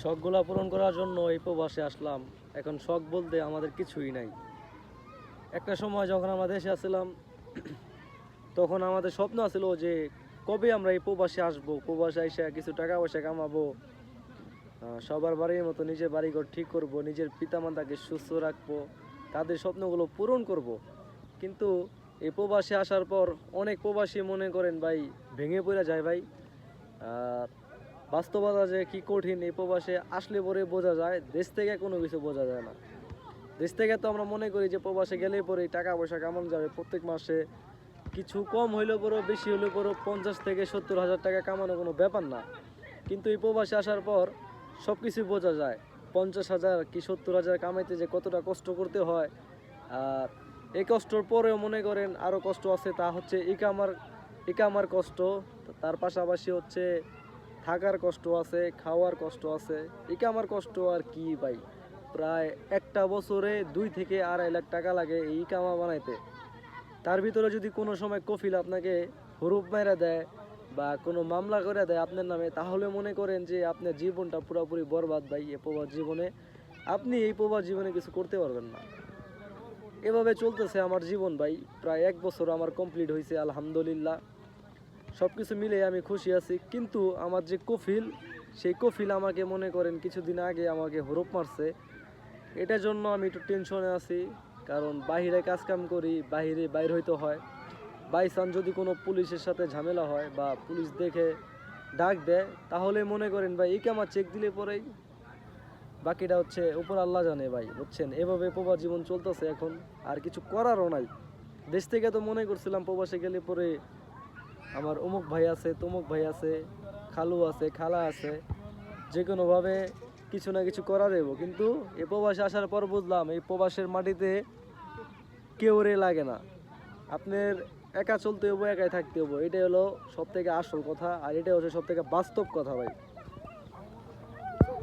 শখগুলা পূরণ করার জন্য এই প্রবাসে আসলাম। এখন শখ বলতে আমাদের কিছুই নাই। একটা সময় যখন আমরা দেশে আসছিলাম তখন আমাদের স্বপ্ন ছিল যে কবে আমরা এই প্রবাসে আসবো, প্রবাসে এসে কিছু টাকা পয়সা কামাবো, সবার বাড়ির মতো নিজের বাড়িঘর ঠিক করব, নিজের পিতামাতাকে সুস্থ রাখবো, তাদের স্বপ্নগুলো পূরণ করব। কিন্তু এই প্রবাসে আসার পর অনেক প্রবাসী মনে করেন ভাই ভেঙে পড়ে যায় ভাই। আর বাস্তবতা যে কি কঠিন এই প্রবাসে আসলে পরে বোঝা যায়, দেশ থেকে কোনো কিছু বোঝা যায় না। দেশ থেকে তো আমরা মনে করি যে প্রবাসে গেলেই পরে টাকা পয়সা কামানো যাবে, প্রত্যেক মাসে কিছু কম হইলেও পরও বেশি হইলেও পরও 50 থেকে 70 হাজার টাকা কামানো কোনো ব্যাপার না। কিন্তু এই প্রবাসে আসার পর সব কিছু বোঝা যায়। 50 হাজার কি 70 হাজার কামাইতে যে কতটা কষ্ট করতে হয়। আর এই কষ্টর পরেও মনে করেন আরও কষ্ট আছে, তা হচ্ছে ইকামার কষ্ট। তার পাশাপাশি হচ্ছে থাকার কষ্ট আছে, খাওয়ার কষ্ট আছে। ইকামার কষ্ট আর কি ভাই, প্রায় একটা বছরে 2 থেকে 2.5 লাখ টাকা লাগে এই ইকামা বানাইতে। তার ভিতরে যদি কোনো সময় কফিল আপনাকে হরুপ মেরে দেয় বা কোনো মামলা করে দেয় আপনার নামে, তাহলে মনে করেন যে আপনার জীবনটা পুরোপুরি বরবাদ ভাই। এই প্রবাস জীবনে আপনি এই প্রবাস জীবনে কিছু করতে পারবেন না। এভাবে চলতেছে আমার জীবন ভাই। প্রায় 1 বছর আমার কমপ্লিট হয়েছে, আলহামদুলিল্লাহ। সব কিছু মিলে আমি খুশি আছি। কিন্তু আমার যে কফিল, সেই কফিল আমাকে মনে করেন কিছুদিন আগে আমাকে হরুপ মারছে। এটার জন্য আমি একটু টেনশনে আছি। কারণ বাহিরে কাজকাম করি, বাইর হইতে হয়। বাই চান্স যদি কোনো পুলিশের সাথে ঝামেলা হয় বা পুলিশ দেখে ডাক দেয়, তাহলে মনে করেন ভাই ইকামা চেক দিলে পরেই বাকিটা হচ্ছে উপর আল্লাহ জানে ভাই, বুঝছেন। এভাবে প্রবাস জীবন চলতেছে এখন, আর কিছু করারও নাই। দেশ থেকে তো মনে করছিলাম প্রবাসে গেলে পরে আমার অমুক ভাই আছে, তমুক ভাই আছে, খালু আছে, খালা আছে, যে কোনোভাবে কিছু না কিছু করা যাবো। কিন্তু এ প্রবাসে আসার পর বুঝলাম এই প্রবাসের মাটিতে কেউ রে লাগে না। আপনার একা চলতে হবো, একাই থাকতে হবো। এটাই হলো সব থেকে আসল কথা, আর এটাই হচ্ছে সব থেকে বাস্তব কথা ভাই।